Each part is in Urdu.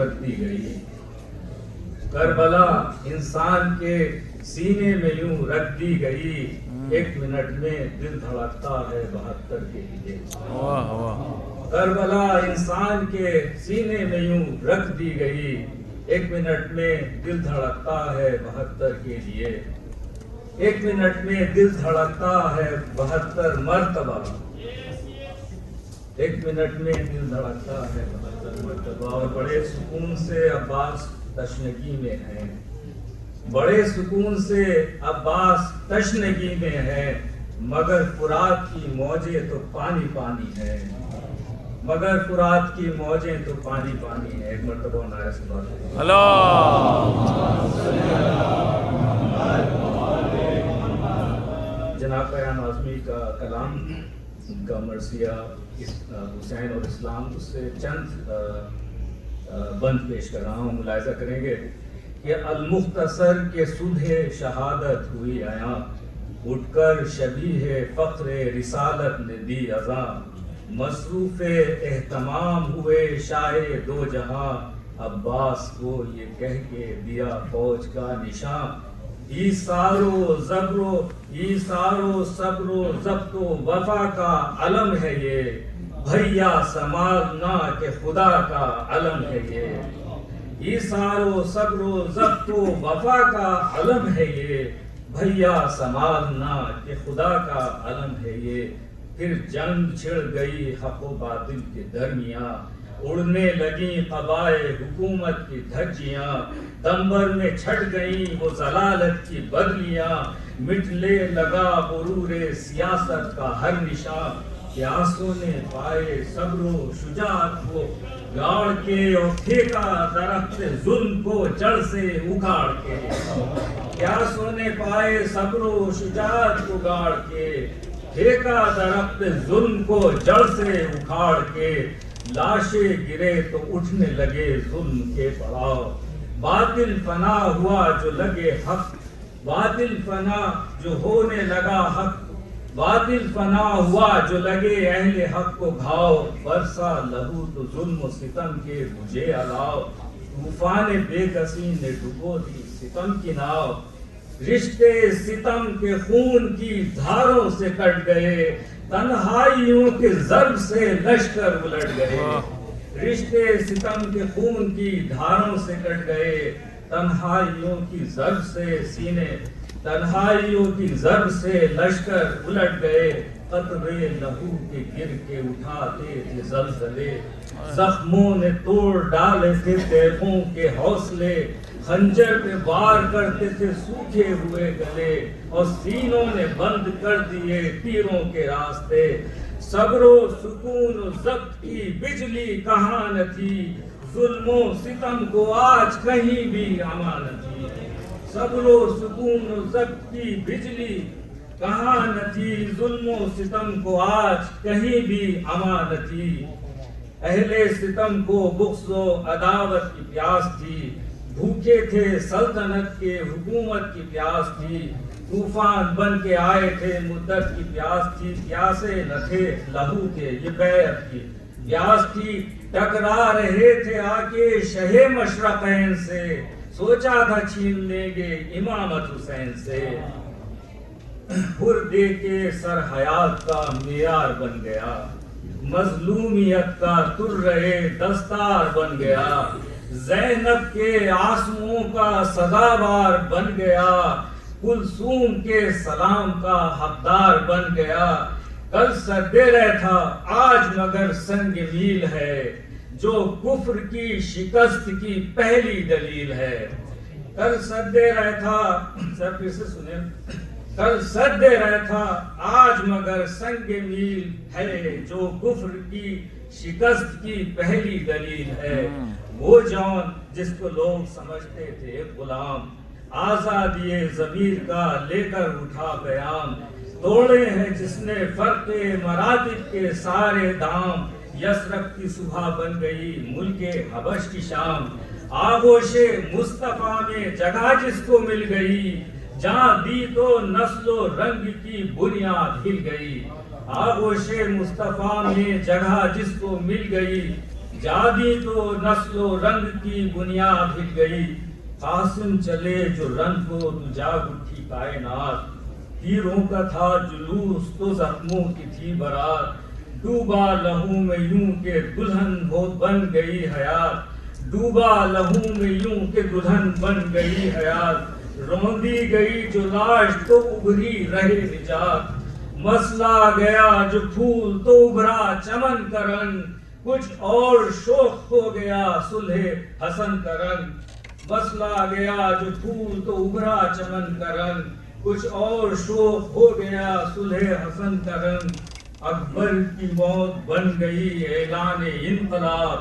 رکھ دی گئی، کربلا انسان کے سینے میں یوں رکھ دی گئی، 1 منٹ میں دل دھڑکتا ہے 72 کے لیے۔ کربلا انسان کے سینے میں یوں رکھ دی گئی، 1 منٹ میں دل دھڑکتا ہے 72 کے لیے، 1 منٹ میں دل دھڑکتا ہے 72 مرتبہ، 1 منٹ میں دل دھڑکتا ہے 72 مرتبہ۔ اور بڑے سکون سے عباس تشنگی میں ہے، بڑے سکون سے عباس تشنگی میں ہے، مگر فرات کی موجیں تو پانی پانی ہے، مگر فرات کی موجیں تو پانی پانی ہے۔ ایک مرتبہ نعرہ سبحان اللہ۔ جناب پیران اعظمی کا کلام کا مرثیہ حسین اور اسلام، اس سے چند بند پیش کر رہا ہوں، ملاحظہ کریں گے کہ المختصر کے صبح شہادت ہوئی عیاں، اٹھ کر شبیہ فخر رسالت نے دی اذاں، مصروف اہتمام ہوئے شاہ دو جہاں، عباس کو یہ کہہ کے دیا فوج کا نشان، ایثار و صبر و ضبط و وفا کا علم ہے یہ، بھیا سنبھالنا کہ خدا کا علم ہے یہ، ایثار و صبر و ضبط و وفا کا علم ہے یہ، بھیا سنبھالنا کہ خدا کا علم ہے یہ۔ پھر جنگ چھڑ گئی حق و باطل کے درمیان، اڑنے لگیں قبائے حکومت کی دھجیاں، دمبر میں چھٹ گئیں وہ ضلالت کی بدلیاں، مٹنے لگا غرور سیاست کا ہر نشان، پیاسوں نے پائے صبر و شجاعت کو گاڑ کے، اور پھینکا درخت ظلم کو جڑ سے اکھاڑ کے، پیاسوں نے پائے صبر و شجاعت کو گاڑ کے، پھینکا درخت ظلم کو جڑ سے اکھاڑ کے، لاشیں گرے تو اٹھنے لگے ظلم کے پڑاؤ، باطل فنا ہوا جو لگے حق، باطل فنا جو ہونے لگا حق، باطل فنا ہوا جو لگے اہل حق کو گھاؤ، برسا لہو تو ظلم و ستم کے بجھے الاؤ، طوفان بے کسی نے ڈبو دی ستم کی ناؤ، رشتے ستم کے خون کی دھاروں سے کٹ گئے، تنہائیوں کے ضرب سے لشکر الٹ گئے، رشتے ستم کے خون کی دھاروں سے کٹ گئے، تنہائیوں کی ضرب سے سینے، تنہائیوں کی ضرب سے لشکر الٹ گئے، قطرے لہو کے گر کے اٹھاتے تھے زلزلے، زخموں نے توڑ ڈالے تھے تیغوں کے حوصلے، خنجر پہ وار کرتے تھے سوکھے ہوئے گلے، اور سینوں نے بند کر دیے تیروں کے راستے، صبر و سکون و ضبط کی بجلی کہاں نہ تھی، ظلم و ستم کو آج کہیں بھی امان نہ تھی، صبر و سکون و ضبط کی بجلی کہاں نہ تھی، ظلم و ستم کو آج کہیں بھی امان نہ تھی، اہل ستم کو بغض و عداوت کی پیاس تھی، بھوکے تھے سلطنت کے حکومت کی پیاس تھی، طوفان بن کے آئے تھے مدت کی پیاس تھی، پیاسے نہ تھے لہو کے یہ بیعت کی پیاس تھی، ٹکرا رہے تھے آ کے شہ مشرقین سے، سوچا تھا چھین لیں گے امامت حسین سے، ہر دے کے سر حیات کا معیار بن گیا، مظلومیت کا ترے دستار بن گیا، زینب کے آنسوؤں کا سزاوار بن گیا، کلثوم کے سلام کا حقدار بن گیا، کل سدے رہ تھا آج مگر سنگ میل ہے، جو کفر کی شکست کی پہلی دلیل ہے، کل سدے رہ تھا، سر پھر سے سنیں، کل سدے رہ تھا آج مگر سنگ میل ہے، جو کفر کی شکست کی پہلی دلیل ہے، وہ جان جس کو لوگ سمجھتے تھے غلام، آزادی ضمیر کا لے کر اٹھا پیام، توڑے ہیں جس نے فرق مراتب کے سارے دام، یثرب کی صبح بن گئی ملک حبش کی شام، آغوش مصطفیٰ میں جگہ جس کو مل گئی، جہاں دی تو نسل و رنگ کی بنیاد ہل گئی، آغوش مصطفیٰ میں جگہ جس کو مل گئی، جادی تو نسل و رنگ کی بنیاد ہل گئی، قاسم چلے جو رنگ کو تو جاگ اٹھی کائنات، تیروں کا تھا جلوس تو زخموں کی تھی برات، ڈوبا لہو میں یوں کہ دلہن ہو بن گئی حیات، ڈوبا لہو میں یوں کہ دلہن بن گئی حیات، روندی گئی جو لاش تو ابھری رہے نجات، مسلا گیا جو پھول تو ابھرا چمن کا رنگ، کچھ اور شوق ہو گیا صلح حسن کا رنگ، مسلا گیا جو پھول تو ابھرا چمن کا رنگ، کچھ اور شوق ہو گیا صلح حسن کا رنگ، اکبر کی موت بن گئی اعلان انقلاب،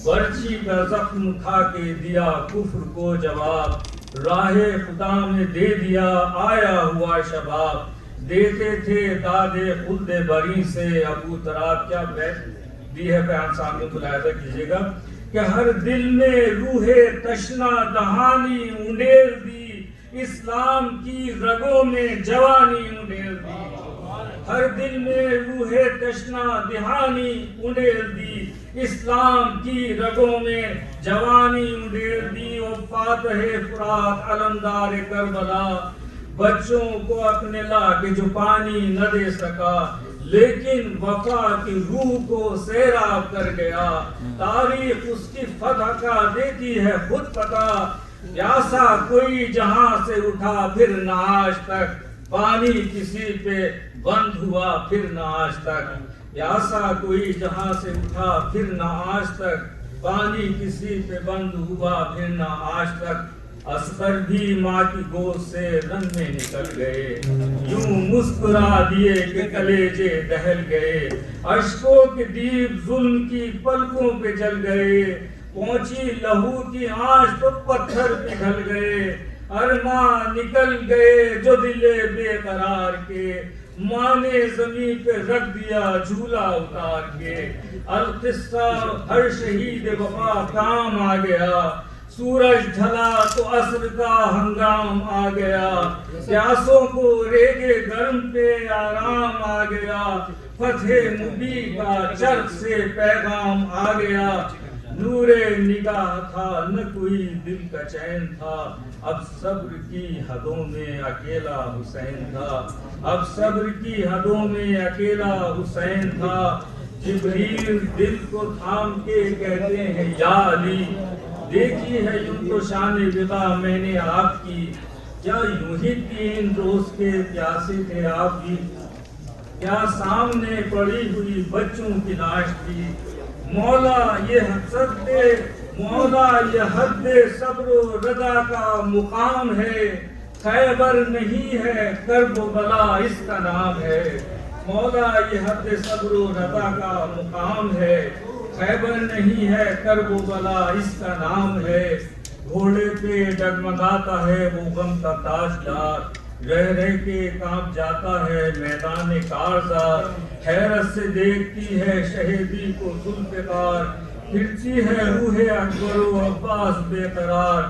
برچی کا زخم کھا کے دیا کفر کو جواب، راہ خدا میں دے دیا آیا ہوا شباب، دیتے تھے دادے خلد بری سے ابو تراب، کیا بیت دی ہے بیان سامنے ملاحظہ کیجیے گا کہ ہر دل میں روح تشنا دہانی انڈیل دی، اسلام کی رگوں میں جوانی انڈیل دی، ہر دل میں روح تشنا دہانی انڈیل دی، اسلام کی رگوں میں جوانی انڈیل دی، اور فاتح فرات علمدار کربلا بچوں کو اپنے لا کے جو پانی نہ دے سکا، لیکن وفا کی روح کو سیراب کر گیا، تاریخ اس کی فتح کا دیتی ہے خود پتہ، پیاسا کوئی جہاں سے اٹھا پھر نہ آج تک، پانی کسی پہ بند ہوا پھر نہ آج تک، پیاسا کوئی جہاں سے اٹھا پھر نہ آج تک، پانی کسی پہ بند ہوا پھر نہ آج تک، اصغر بھی ماں کی گود سے رنگ میں نکل گئے، یوں مسکرا دیے کہ کلیجے دہل گئے، اشکوں کے دیپ ظلم کی پلکوں پہ جل گئے، پہنچی لہو کی آنچ تو پتھر پگھل گئے، ارماں نکل گئے جو دلے بے قرار کے، ماں نے زمین پہ رکھ دیا جھولا اتار کے، القصہ ہر شہید وفا کام آ گیا، سورج ڈھلا تو عصر کا ہنگام آ گیا، پیاسوں کو ریگے گرم پہ آرام آ گیا، فتح مبین کا چرخ سے پیغام آ گیا، نور نگاہ تھا نہ کوئی دل کا چین تھا، اب صبر کی حدوں میں اکیلا حسین تھا، اب صبر کی حدوں میں اکیلا حسین تھا، جبریل دل کو تھام کے کہتے ہیں یا علی، دیکھی ہے یوں تو شان ودا میں نے آپ کی، کیا یوں ہی 3 روز کے پیاسے تھے آپ بھی، کیا سامنے پڑی ہوئی بچوں کی لاش تھی، مولا یہ حسد دے، مولا یہ حد صبر و رضا کا مقام ہے، خیبر نہیں ہے کرب و بلا اس کا نام ہے، مولا یہ حد صبر و رضا کا مقام ہے، خیبر نہیں ہے کرب و بلا اس کا نام ہے، گھوڑے پہ ڈگمگاتا ہے وہ غم کا تاجدار، رہ رہ کے کانپ جاتا ہے میدان کارزار، حیرت سے دیکھتی ہے شہیدی کو ذوالفقار، پھرتی ہے روح اکبر و عباس بے قرار،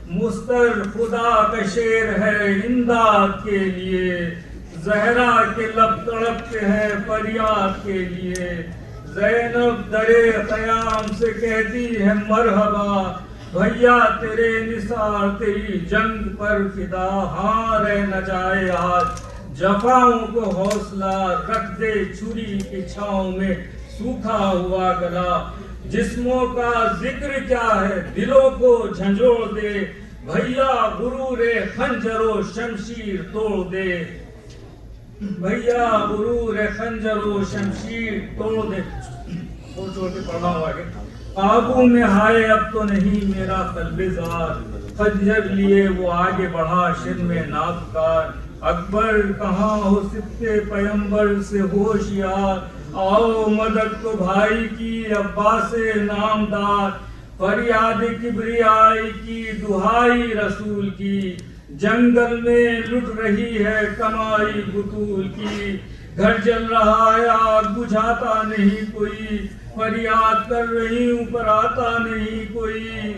مستر خدا کا شعر ہے امداد کے لیے، زہرا کے لب تڑپتے ہیں فریاد کے لیے، زینب درے قیام سے کہتی ہے مرحبا، بھیا تیرے نثار تیری جنگ پر فدا، ہاں رہ نہ جائے آج جفاؤں کو حوصلہ، رکھ دے چھری کی چھاؤں میں سوکھا ہوا گلا، جسموں کا ذکر کیا ہے دلوں کو جھنجھوڑ دے، بھیا غرور خنجر و شمشیر توڑ دے، بھیا غرور خنجر و شمشیر توڑ دے، چھوڑ کے پڑھنا ہوا آگے، قابو میں ہائے اب تو نہیں میرا قلب زار، خنجر لیے وہ آگے بڑھا شن میں نابکار، اکبر کہاں ہو سبتے پیمبر سے ہوشیار، آؤ مدد کو بھائی کی عباس نامدار، فریاد کبریائی کی دہائی رسول کی، جنگل میں لٹ رہی ہے کمائی بطول کی، گھر جل رہا ہے آگ بجھاتا نہیں کوئی، فریاد کر رہی ہوں پر آتا نہیں کوئی،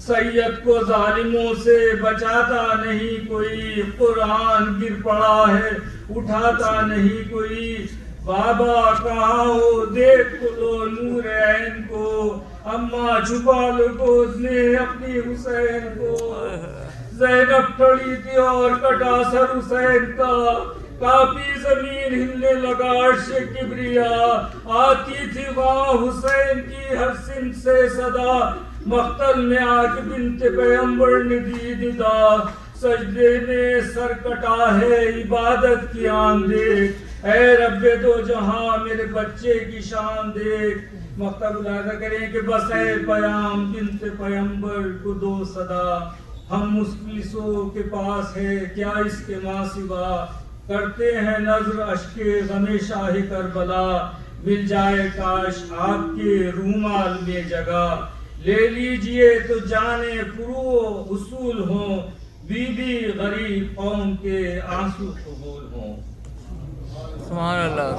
سید کو ظالموں سے بچاتا نہیں کوئی، قرآن گر پڑا ہے اٹھاتا نہیں کوئی، بابا کہاں ہو دیکھ لو نور عین کو، اماں چھپا لو گود میں اپنی حسین کو. زینب کھڑی تھی اور کٹا سر حسین کا. کافی زمین ہلنے لگا عرش کبریا. آتی تھی وہاں حسین کی ہر سمت سے صدا. مقتل میں آ کے بنت پیغمبر نے دی ندا. سجدے میں سر کٹا ہے عبادت کی آن دیکھ. اے رب دو جہاں میرے بچے کی شان دیکھ. مقتل ملاحظہ کریں کہ بس اے پیام بنت پیغمبر کو دو صدا. ہم مفلسوں کے پاس ہے کیا اس کے ماں سوا. کرتے ہیں نظر اشک غم شاہ کربلا. مل جائے کاش آپ کے رومال میں جگہ. لے لیجئے تو جانے فرو اصول ہوں. بی بی غریب قوم کے آنسو قبول ہوں. سبحان اللہ.